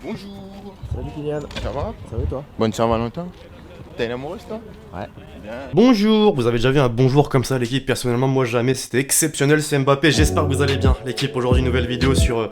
Bonjour. Salut Kylian. Ça va? Ça va et toi? Bonne Saint-Valentin. T'es une amoureuse toi? Ouais. Bien. Bonjour, vous avez déjà vu un bonjour comme ça l'équipe? Personnellement moi jamais, c'était exceptionnel, c'est Mbappé, j'espère que vous allez bien. L'équipe aujourd'hui nouvelle vidéo sur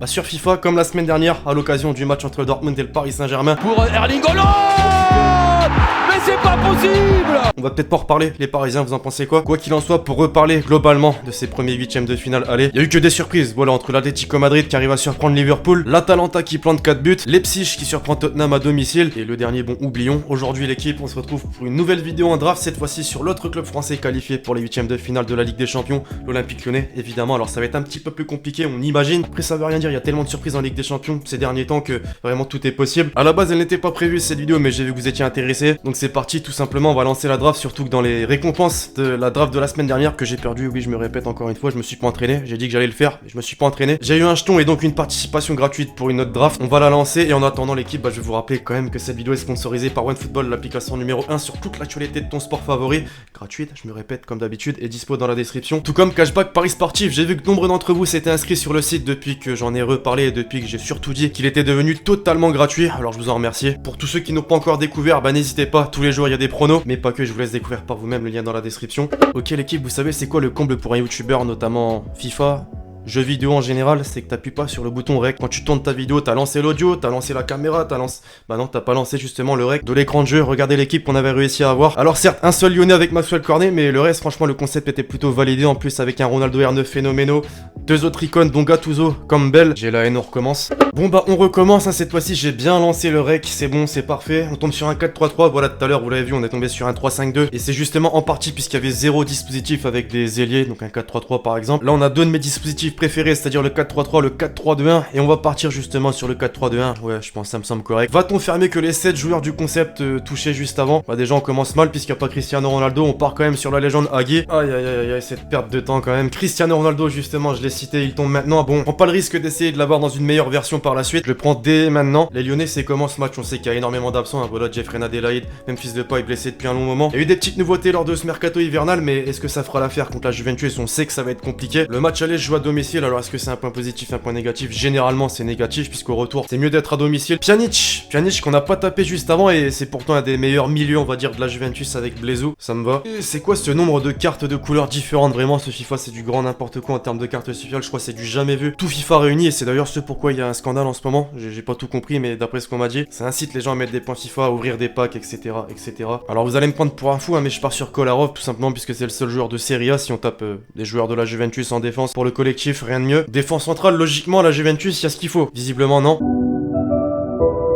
sur FIFA comme la semaine dernière à l'occasion du match entre Dortmund et le Paris Saint-Germain. Pour Erling Haaland. Mais c'est pas possible. On va peut-être pas en reparler, les Parisiens vous en pensez quoi? Quoi qu'il en soit, pour reparler globalement de ces premiers huitièmes de finale, allez, il y a eu que des surprises, voilà, entre l'Atlético Madrid qui arrive à surprendre Liverpool, l'Atalanta qui plante 4 buts, Leipzig qui surprend Tottenham à domicile, et le dernier bon oublions, aujourd'hui l'équipe, on se retrouve pour une nouvelle vidéo en draft, cette fois-ci sur l'autre club français qualifié pour les huitièmes de finale de la Ligue des Champions, l'Olympique Lyonnais, évidemment, alors ça va être un petit peu plus compliqué, on imagine, après ça veut rien dire, il y a tellement de surprises en Ligue des Champions ces derniers temps que vraiment tout est possible. À la base elle n'était pas prévue cette vidéo, mais j'ai vu que vous étiez intéressés, donc c'est parti, tout simplement, on va lancer la draft, surtout que dans les récompenses de la draft de la semaine dernière que j'ai perdu, oui je me répète encore une fois, je me suis pas entraîné, j'ai dit que j'allais le faire, mais je me suis pas entraîné. J'ai eu un jeton et donc une participation gratuite pour une autre draft, on va la lancer et en attendant l'équipe, je vais vous rappeler quand même que cette vidéo est sponsorisée par OneFootball, l'application numéro 1 sur toute l'actualité de ton sport favori, gratuite, je me répète comme d'habitude, et dispo dans la description, tout comme Cashback Paris Sportif. J'ai vu que nombre d'entre vous s'étaient inscrits sur le site depuis que j'en ai reparlé et depuis que j'ai surtout dit qu'il était devenu totalement gratuit, alors je vous en remercie. Pour tous ceux qui n'ont pas encore découvert, n'hésitez pas, tous les jours il y a des pronos, mais pas que, je vous laisse découvrir par vous-même, le lien dans la description. Ok l'équipe, vous savez c'est quoi le comble pour un youtubeur, notamment FIFA, jeux vidéo en général, c'est que t'appuies pas sur le bouton rec. Quand tu tournes ta vidéo, t'as lancé l'audio, t'as lancé la caméra, t'as lancé... Bah non, t'as pas lancé justement le rec de l'écran de jeu. Regardez l'équipe qu'on avait réussi à avoir. Alors certes, un seul Lyonnais avec Maxwell Cornet, mais le reste, franchement, le concept était plutôt validé. En plus, avec un Ronaldo R9 phénoménal, deux autres icônes, dont Gattuso comme Bell. J'ai la haine, on recommence. Bon on recommence, hein, cette fois-ci, j'ai bien lancé le rec, c'est bon, c'est parfait. On tombe sur un 4-3-3, voilà, tout à l'heure, vous l'avez vu, on est tombé sur un 3-5-2. Et c'est justement en partie puisqu'il y avait zéro dispositif avec des ailiers, donc un 4-3-3 par exemple. Là, on a deux de mes dispositifs préférés, c'est-à-dire le 4-3-3, le 4-3-2-1, et on va partir justement sur le 4-3-2-1. Ouais, je pense que ça me semble correct. Va-t-on fermer que les 7 joueurs du concept touchés juste avant? Bah déjà on commence mal puisqu'il n'y a pas Cristiano Ronaldo, on part quand même sur la légende Hagi. Aïe aïe aïe aïe, cette perte de temps quand même. Cristiano Ronaldo justement, je l'ai cité, il tombe maintenant. Bon, on prend pas le risque d'essayer de l'avoir dans une meilleure version par la suite, je le prends dès maintenant. Les Lyonnais, c'est comment ce match? On sait qu'il y a énormément d'absents, hein. Voilà, Jeffrey Adelaide, Memphis Depay est blessé depuis un long moment. Il y a eu des petites nouveautés lors de ce mercato hivernal, mais est-ce que ça fera l'affaire contre la Juventus? On sait que ça va être compliqué. Le match aller se joue à domicile, alors est-ce que c'est un point positif, un point négatif? Généralement c'est négatif puisqu'au retour c'est mieux d'être à domicile. Pjanic qu'on n'a pas tapé juste avant et c'est pourtant un des meilleurs milieux on va dire de la Juventus avec Blezou, ça me va. Et c'est quoi ce nombre de cartes de couleurs différentes? Vraiment ce FIFA c'est du grand n'importe quoi en termes de cartes spéciales, je crois que c'est du jamais vu. Tout FIFA réuni et c'est d'ailleurs ce pourquoi il y a un scandale en ce moment, j'ai pas tout compris mais d'après ce qu'on m'a dit, ça incite les gens à mettre des points FIFA, à ouvrir des packs etc etc. Alors vous allez me prendre pour un fou hein, mais je pars sur Kolarov tout simplement puisque c'est le seul joueur de Serie A si on tape des joueurs de la Juventus en défense pour le collectif, rien de mieux. Défense centrale logiquement la Juventus, il y a ce qu'il faut. Visiblement non.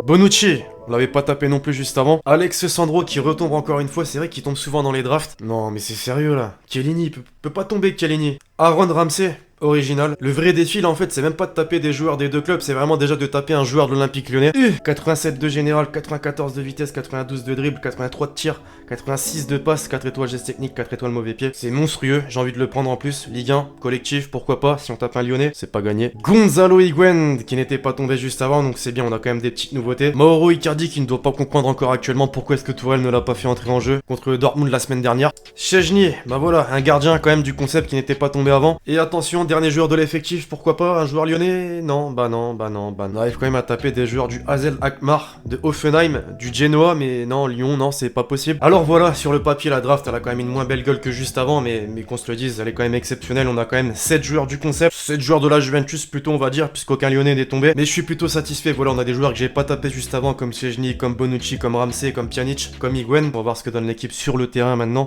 Bonucci, on l'avait pas tapé non plus juste avant. Alex Sandro qui retombe encore une fois, c'est vrai qu'il tombe souvent dans les drafts. Non mais c'est sérieux là. Chiellini, peut pas tomber Chiellini. Aaron Ramsey, original. Le vrai défi là en fait c'est même pas de taper des joueurs des deux clubs, c'est vraiment déjà de taper un joueur de l'Olympique Lyonnais. 87 de général, 94 de vitesse, 92 de dribble, 83 de tir, 86 de passe, 4 étoiles geste technique, 4 étoiles mauvais pied. C'est monstrueux, j'ai envie de le prendre en plus. Ligue 1, collectif, pourquoi pas, si on tape un Lyonnais, c'est pas gagné. Gonzalo Higuain qui n'était pas tombé juste avant, donc c'est bien, on a quand même des petites nouveautés. Mauro Icardi qui ne doit pas comprendre encore actuellement pourquoi est-ce que Tourelle ne l'a pas fait entrer en jeu contre Dortmund la semaine dernière. Szczęsny, bah voilà, un gardien quand même du concept qui n'était pas tombé avant. Et attention, dernier joueur de l'effectif, pourquoi pas, un joueur lyonnais? Non, bah non. On arrive quand même à taper des joueurs du Hazel Alkmaar, de Hoffenheim, du Genoa, mais non, Lyon, non, c'est pas possible. Alors voilà, sur le papier, la draft, elle a quand même une moins belle gueule que juste avant, mais qu'on se le dise, elle est quand même exceptionnelle. On a quand même 7 joueurs du concept, 7 joueurs de la Juventus plutôt, on va dire, puisqu'aucun lyonnais n'est tombé. Mais je suis plutôt satisfait, voilà, on a des joueurs que j'ai pas tapé juste avant, comme Szczęsny, comme Bonucci, comme Ramsey, comme Pjanic, comme Higuain. On va voir ce que donne l'équipe sur le terrain maintenant.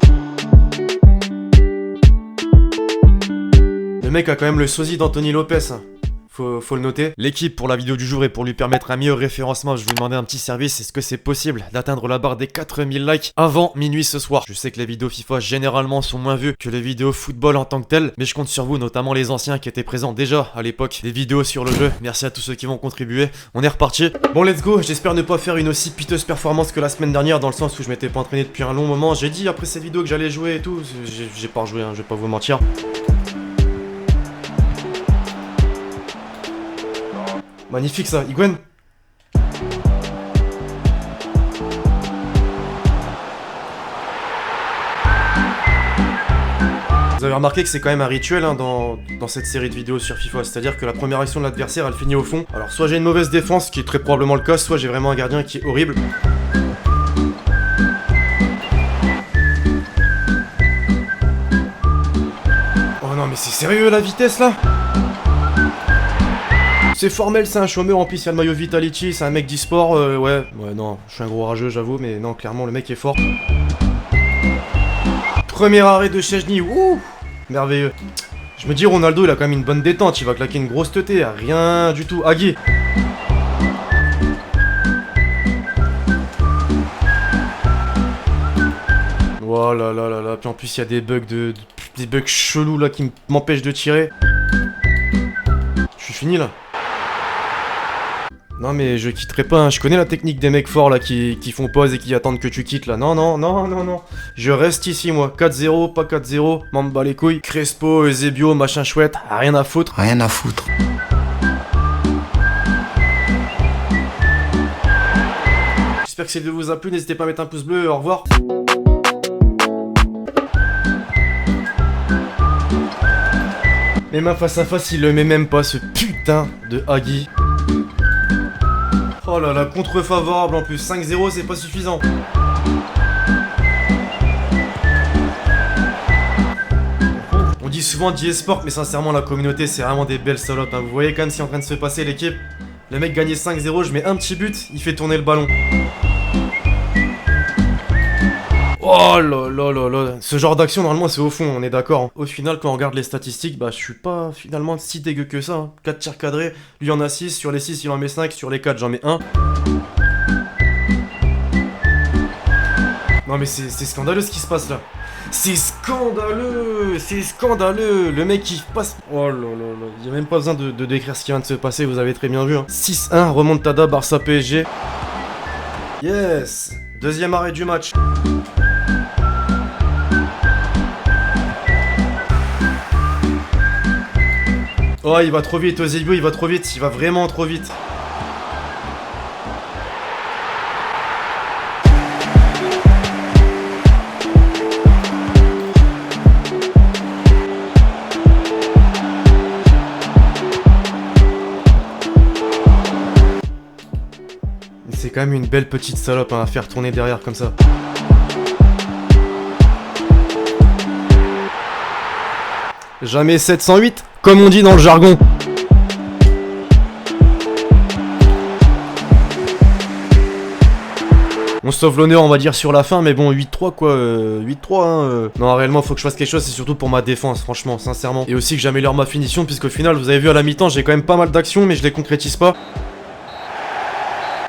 Le mec a quand même le sosie d'Anthony Lopez. Faut le noter. L'équipe pour la vidéo du jour et pour lui permettre un meilleur référencement, je vous demandais un petit service. Est-ce que c'est possible d'atteindre la barre des 4000 likes avant minuit ce soir? Je sais que les vidéos FIFA généralement sont moins vues que les vidéos football en tant que telles, mais je compte sur vous, notamment les anciens qui étaient présents déjà à l'époque des vidéos sur le jeu. Merci à tous ceux qui vont contribuer. On est reparti. Bon, let's go. J'espère ne pas faire une aussi piteuse performance que la semaine dernière, dans le sens où je m'étais pas entraîné depuis un long moment. J'ai dit après cette vidéo que j'allais jouer et tout. J'ai pas rejoué, hein, je vais pas vous mentir. Magnifique ça, Higuain. Vous avez remarqué que c'est quand même un rituel hein, dans cette série de vidéos sur FIFA, c'est-à-dire que la première action de l'adversaire elle finit au fond. Alors soit j'ai une mauvaise défense, ce qui est très probablement le cas, soit j'ai vraiment un gardien qui est horrible. Oh non mais c'est sérieux la vitesse là? C'est formel, c'est un chômeur, en plus il y a le maillot Vitality, c'est un mec d'e-sport, ouais non, je suis un gros rageux j'avoue, mais non clairement le mec est fort. Premier arrêt de Szczęsny, ouh, merveilleux. Je me dis Ronaldo il a quand même une bonne détente, il va claquer une grosse teuté, rien du tout. Agui. Oh là là là là, puis en plus il y a des bugs des bugs chelous là qui m'empêchent de tirer. Je suis fini là. Non mais je quitterai pas, hein. Je connais la technique des mecs forts là qui font pause et qui attendent que tu quittes là. Non. Je reste ici moi. 4-0, pas 4-0, m'en bats les couilles. Crespo, Eusebio, machin chouette, rien à foutre. Rien à foutre. J'espère que cette vidéo vous a plu, n'hésitez pas à mettre un pouce bleu, au revoir. Mais ma face à face il le met même pas ce putain de Agui. Oh là là, contre-favorable en plus, 5-0 c'est pas suffisant. On dit souvent d'e-sport, mais sincèrement la communauté c'est vraiment des belles salopes hein. Vous voyez quand même ce qui est en train de se passer l'équipe. Le mec gagnait 5-0, je mets un petit but, il fait tourner le ballon. Oh là là là là. Ce genre d'action normalement c'est au fond, on est d'accord hein. Au final quand on regarde les statistiques, bah je suis pas finalement si dégueu que ça hein. 4 tirs cadrés, lui en a 6, sur les 6 il en met 5, sur les 4 j'en mets 1. Non mais c'est scandaleux ce qui se passe là. C'est scandaleux. Le mec il passe... Oh là là là, il y a même pas besoin de décrire ce qui vient de se passer, vous avez très bien vu hein. 6-1, remontada, Barça PSG. Yes. Deuxième arrêt du match. Oh, il va trop vite, Eusebio, il va trop vite, il va vraiment trop vite. C'est quand même une belle petite salope hein, à faire tourner derrière comme ça. Jamais 708, comme on dit dans le jargon. On sauve l'honneur on va dire sur la fin, mais bon 8-3 quoi, 8-3 hein. Non réellement faut que je fasse quelque chose, c'est surtout pour ma défense franchement, sincèrement. Et aussi que j'améliore ma finition, puisqu'au final vous avez vu à la mi-temps j'ai quand même pas mal d'actions mais je les concrétise pas.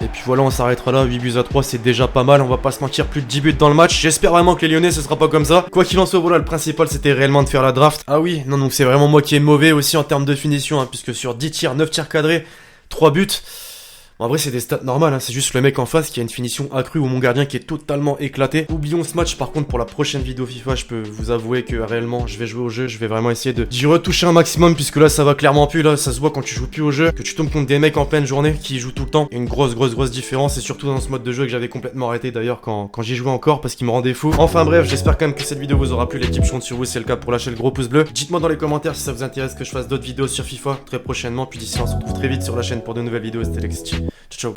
Et puis voilà, on s'arrêtera là, 8 buts à 3, c'est déjà pas mal, on va pas se mentir, plus de 10 buts dans le match. J'espère vraiment que les Lyonnais, ce sera pas comme ça. Quoi qu'il en soit, voilà, le principal, c'était réellement de faire la draft. Ah oui, non, donc c'est vraiment moi qui est mauvais aussi en termes de finition, hein, puisque sur 10 tirs, 9 tirs cadrés, 3 buts... En vrai c'est des stats normales, hein. C'est juste le mec en face qui a une finition accrue ou mon gardien qui est totalement éclaté. Oublions ce match par contre pour la prochaine vidéo FIFA, je peux vous avouer que réellement je vais jouer au jeu, je vais vraiment essayer d'y retoucher un maximum puisque là ça va clairement plus, là ça se voit quand tu joues plus au jeu, que tu tombes contre des mecs en pleine journée qui jouent tout le temps. Il y a une grosse différence et surtout dans ce mode de jeu que j'avais complètement arrêté d'ailleurs quand j'y jouais encore parce qu'il me rendait fou. Enfin bref, j'espère quand même que cette vidéo vous aura plu, l'équipe, je compte sur vous, c'est le cas pour lâcher le gros pouce bleu. Dites-moi dans les commentaires si ça vous intéresse que je fasse d'autres vidéos sur FIFA très prochainement, puis d'ici on se retrouve très vite sur la chaîne pour de nouvelles vidéos, c'était Lexty. Ciao.